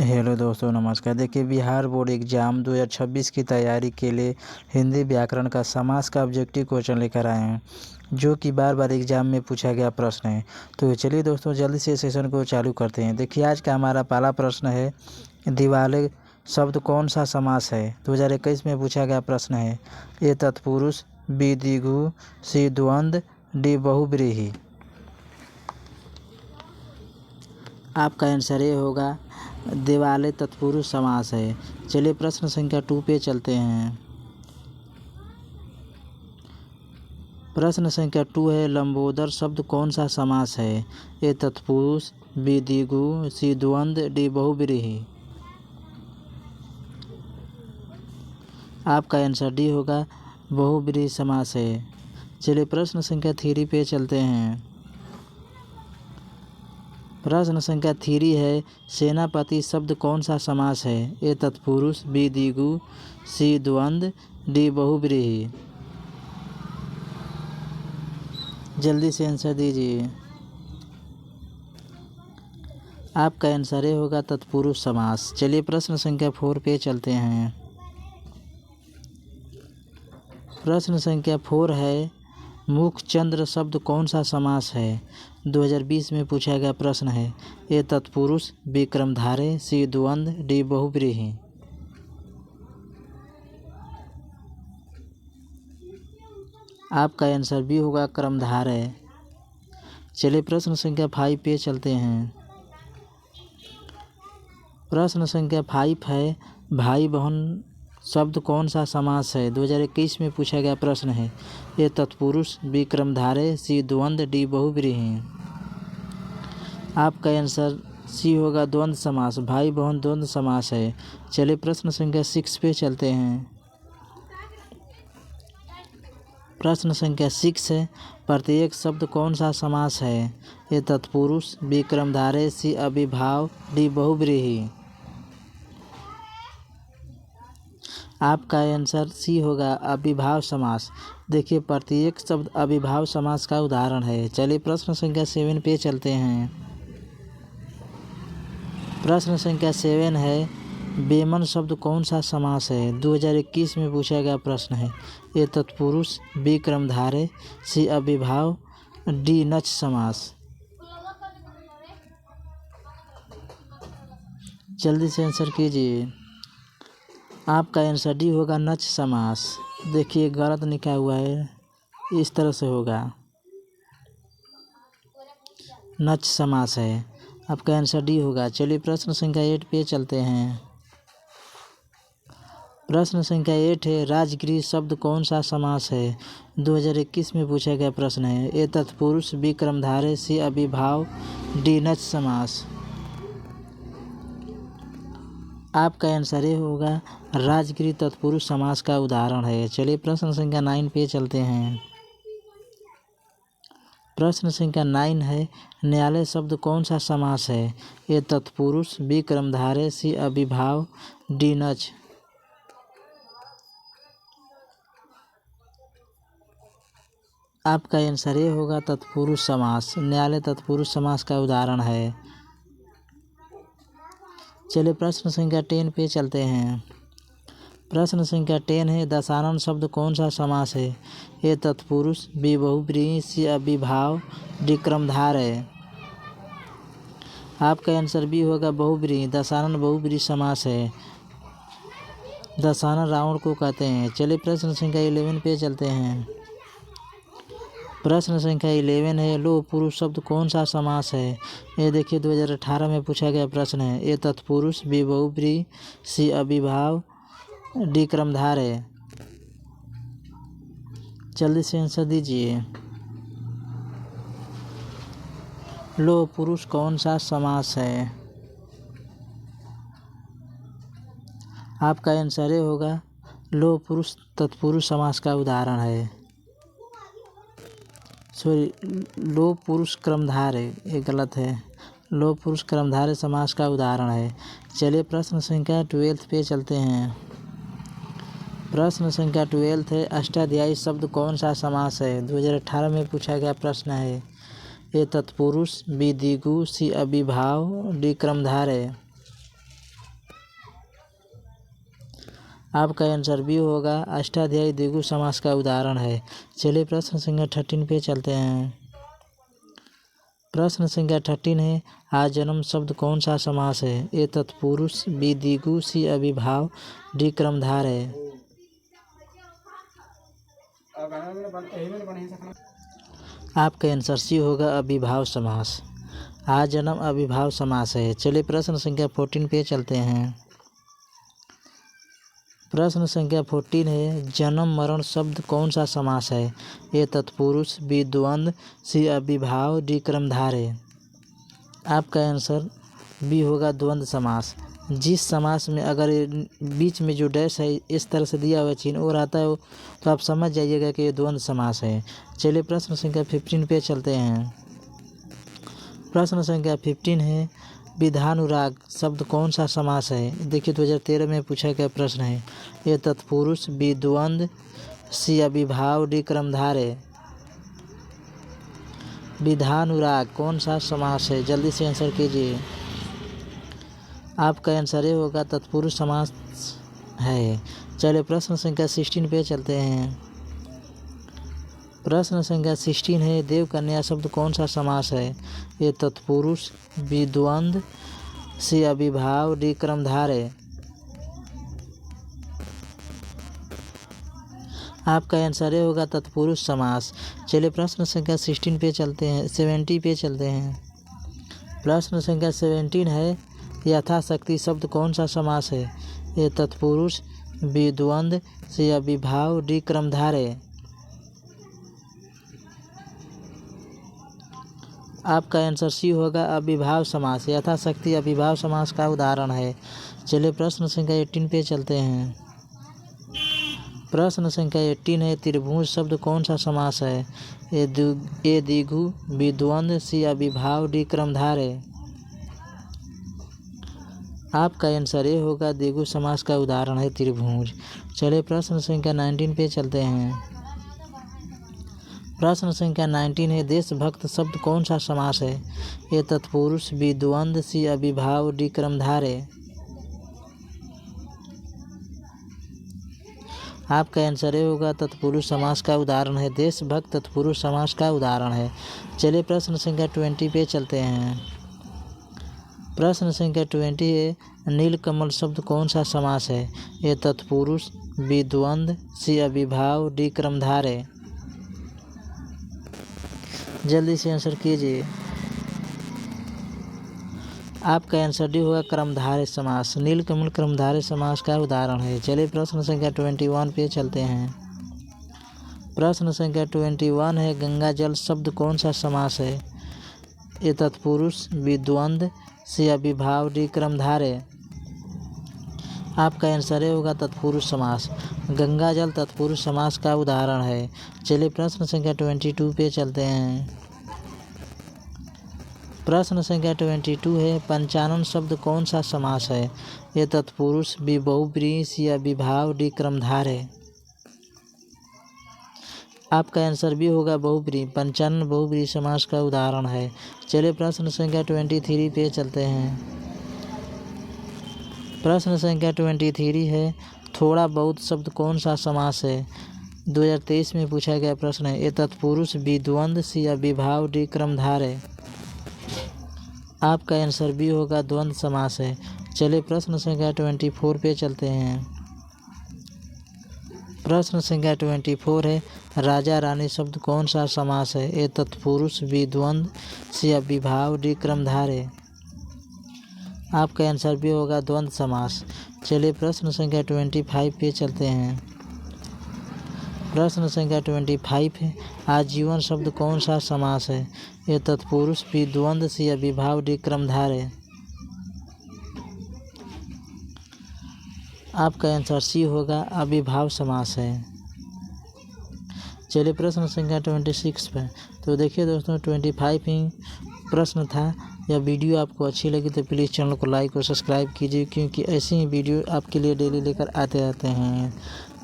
Hello दोस्तों, नमस्कार। देखिए, बिहार बोर्ड एग्ज़ाम 2026 की तैयारी के लिए हिंदी व्याकरण का समास का ऑब्जेक्टिव क्वेश्चन लेकर आए हैं, जो कि बार बार एग्ज़ाम में पूछा गया प्रश्न है। तो चलिए दोस्तों, जल्दी से सेशन को चालू करते हैं। देखिए, आज का हमारा पहला प्रश्न है, दिवाले शब्द कौन सा समास है। 2021 में पूछा गया प्रश्न है। ए तत्पुरुष, बी द्विगु, सी द्वंद्व, डी बहुव्रीहि। आपका आंसर ये होगा दिवाले तत्पुरुष समास है। चलिए प्रश्न संख्या 2 पे चलते हैं। प्रश्न संख्या 2 है, लंबोदर शब्द कौन सा समास है। ए तत्पुरुष, बी द्विगु, सी द्वंद्व, डी बहुव्रीहि। आपका आंसर डी होगा बहुव्रीहि समास है। चलिए प्रश्न संख्या 3 पे चलते हैं। प्रश्न संख्या 3 है, सेनापति शब्द कौन सा समास है। ए तत्पुरुष, बी द्विगु, सी द्वंद्व, डी बहुव्रीहि। जल्दी से आंसर दीजिए। आपका आंसर ये होगा तत्पुरुष समास। चलिए प्रश्न संख्या 4 पे चलते हैं। प्रश्न संख्या 4 है, मुखचंद्र शब्द कौन सा समास है। 2020 में पूछा गया प्रश्न है। ए तत्पुरुष, बी क्रमधारय, सी द्वंद्व, डी बहुव्रीहि। आपका आंसर बी होगा क्रमधारय। चलिए प्रश्न संख्या 5 पे चलते हैं। प्रश्न संख्या 5 है, भाई बहन शब्द कौन सा समास है। 2021 में पूछा गया प्रश्न है। ए तत्पुरुष, बी क्रमधारय, सी द्वंद्व, डी बहुव्रीहि। आपका आंसर सी होगा द्वंद्व समास। भाई बहन द्वंद्व समास है। चलिए प्रश्न संख्या 6 पे चलते हैं। प्रश्न संख्या 6 है, प्रत्येक शब्द कौन सा समास है। ए तत्पुरुष, बी क्रमधारय, सी अविभाव, डी बहुव्रीहि। आपका आंसर सी होगा अविभाव समास। देखिए, प्रत्येक शब्द अविभाव समास का उदाहरण है। चलिए प्रश्न संख्या 7 पे चलते हैं। प्रश्न संख्या 7 है, बेमन शब्द कौन सा समास है। 2021 में पूछा गया प्रश्न है। ए तत्पुरुष, बी क्रमधारय, सी अविभाव, डी नच समास। जल्दी से आंसर कीजिए। आपका आंसर डी होगा नच समास। देखिए, गलत लिखा हुआ है, इस तरह से होगा, नच समास है। आपका आंसर डी होगा। चलिए प्रश्न संख्या 8 पे चलते हैं। प्रश्न संख्या 8 है, राजगृह शब्द कौन सा समास है। 2021 में पूछा गया प्रश्न है। ए तत्पुरुष, बी क्रमधारय, सी अविभाव, डी नच समास। आपका आंसर ये होगा राजगृह तत्पुरुष समास का उदाहरण है। चलिए प्रश्न संख्या 9 पे चलते हैं। प्रश्न संख्या 9 है, न्यायालय शब्द कौन सा समास है। ए तत्पुरुष, बी क्रमधारय, सी अविभाव, डी नच। आपका आंसर ये होगा तत्पुरुष समास। न्यायालय तत्पुरुष समास का उदाहरण है। चलिए प्रश्न संख्या 10 पे चलते हैं। प्रश्न संख्या 10 है, दशानन शब्द कौन सा समास है। ए तत्पुरुष, बी बहुव्रीहि, सी अविभाव, डी क्रमधारय। आपका आंसर बी होगा बहुव्रीहि। दशानन बहुव्रीहि समास है। दशानन रावण को कहते हैं। चलिए प्रश्न संख्या 11 पे चलते हैं। प्रश्न संख्या 11 है, लोह पुरुष शब्द कौन सा समास है। ये देखिए 2018 में पूछा गया प्रश्न है। ए तत्पुरुष, बी बहुव्रीहि, सी अविभाव, डी क्रमधारय। जल्दी से आंसर दीजिए। लोह पुरुष कौन सा समास है। आपका आंसर ये होगा लोह पुरुष तत्पुरुष समास का उदाहरण है। लोह पुरुष क्रमधारय, ये गलत है। लोह पुरुष क्रमधारय समास का उदाहरण है। चलिए प्रश्न संख्या 12 पे चलते हैं। प्रश्न संख्या 12 है, अष्टाध्यायी शब्द कौन सा समास है। 2018 में पूछा गया प्रश्न है। ए तत्पुरुष, बी द्विगु, सी अविभाव, डी क्रमधारय। आपका आंसर बी होगा अष्टाध्यायी द्विगु समास का उदाहरण है। चलिए प्रश्न संख्या 13 पे चलते हैं। प्रश्न संख्या 13 है, आज जन्म शब्द कौन सा समास है? ए तत्पुरुष, बी द्विगु, सी अभिभाव, डी क्रमधार है। आपका आंसर सी होगा अभिभाव समास। आज जन्म अभिभाव समास है। चलिए प्रश्न संख्या 14 पे चलते हैं। प्रश्न संख्या 14 है, जन्म मरण शब्द कौन सा समास है? ए तत्पुरुष, बी द्वंद्व, सी अभिभाव, डी क्रमधार है। आपका आंसर बी होगा द्वंद्व समास। जिस समास में अगर बीच में जो डैश है इस तरह से दिया हुआ चिन्ह और आता है तो आप समझ जाइएगा कि ये द्वंद्व समास है। चलिए प्रश्न संख्या 15 पे चलते हैं। प्रश्न संख्या 15 है, विधानुराग शब्द कौन सा समास है? देखिए 2013 में पूछा गया प्रश्न है। ये तत्पुरुष, बी द्वंद्व, सी अभिभाव, डी क्रमधार है। विधानुराग कौन सा समास है? जल्दी से आंसर कीजिए। आपका आंसर ये होगा तत्पुरुष समास है। चलिए प्रश्न संख्या 16 पे चलते हैं। प्रश्न संख्या 16 है, देव कन्या शब्द कौन सा समास है? ये तत्पुरुष, बी द्वंद्व, सी अभिभाव, डी क्रमधार है। आपका आंसर ये होगा तत्पुरुष समास। चलिए प्रश्न संख्या 16 पे चलते हैं, 70 पे चलते हैं। प्रश्न संख्या 17 है, यथाशक्ति शब्द कौन सा समास है? ये तत्पुरुष, बी द्वंद्व, सी अभिभाव, डी क्रमधार है। आपका आंसर सी होगा अभिभाव समास। यथाशक्ति अभिभाव समास का उदाहरण है। चलिए प्रश्न संख्या 18 पे चलते हैं। प्रश्न संख्या 18 है, त्रिभुज शब्द कौन सा समास है? ए द्विगु, बी द्वंद्व, सी अभिभाव, डी क्रमधार है। आपका आंसर ये होगा द्विगु समास का उदाहरण है त्रिभुज। चलिए प्रश्न संख्या 19 पे चलते हैं। प्रश्न संख्या 19 है, देशभक्त शब्द कौन सा समास है? ए तत्पुरुष, बी द्वंद्व, सी अभिभाव, डी क्रमधार है। आपका आंसर ये होगा तत्पुरुष समास का उदाहरण है। देशभक्त तत्पुरुष समास का उदाहरण है। चलिए प्रश्न संख्या 20 पे चलते हैं। प्रश्न संख्या 20 है, नीलकमल शब्द कौन सा समास है? ए तत्पुरुष, बी द्वंद्व, सी अभिभाव, डी क्रमधार है। जल्दी से आंसर कीजिए। आपका आंसर डी होगा क्रमधारय समास। नीलकमल क्रमधारय समास का उदाहरण है। चलिए प्रश्न संख्या 21 पे चलते हैं। प्रश्न संख्या 21 है, गंगा जल शब्द कौन सा समास है? ए तत्पुरुष, बी द्वंद्व, सी अभिभाव, डी क्रमधार है। आपका आंसर ये होगा तत्पुरुष समास। गंगा जल तत्पुरुष समास का उदाहरण है। चलिए प्रश्न संख्या 22 पे चलते हैं। प्रश्न संख्या 22 है, पंचानन शब्द कौन सा समास है? ये तत्पुरुष, बी बहुब्रीहि, सी अभिभाव, डी क्रमधार है। आपका आंसर भी होगा बहुब्रीहि। पंचानन बहुब्रीहि समास का उदाहरण है। चलिए प्रश्न संख्या 23 पे चलते हैं। प्रश्न संख्या 23 है, थोड़ा बहुत शब्द कौन सा समास है? 2023 में पूछा गया प्रश्न है। ए तत्पुरुष, बी द्वंद्व, सी अभिभाव, डी क्रमधार है। आपका आंसर भी होगा द्वंद्व समास है। चलिए प्रश्न संख्या 24 पे चलते हैं। प्रश्न संख्या 24 है, राजा रानी शब्द कौन सा समास है? ए तत्पुरुष, बी द्वंद्व, सी अभिभाव, डी क्रमधार है। आपका आंसर भी होगा द्वंद्व समास। चलिए प्रश्न संख्या 25 पे चलते हैं। प्रश्न संख्या 25 है, आजीवन शब्द कौन सा समास है? ये तत्पुरुष, बी द्वंद्व, सी अभिभाव, डी क्रमधार है। आपका आंसर सी होगा अभिभाव समास है। चलिए प्रश्न संख्या 26 पे। तो देखिए दोस्तों 25 ही प्रश्न था। यह वीडियो आपको अच्छी लगी तो प्लीज़ चैनल को लाइक और सब्सक्राइब कीजिए, क्योंकि ऐसे ही वीडियो आपके लिए डेली लेकर आते रहते हैं।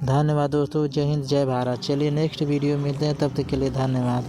धन्यवाद दोस्तों। जय हिंद, जय भारत। चलिए नेक्स्ट वीडियो मिलते हैं, तब तक के लिए धन्यवाद।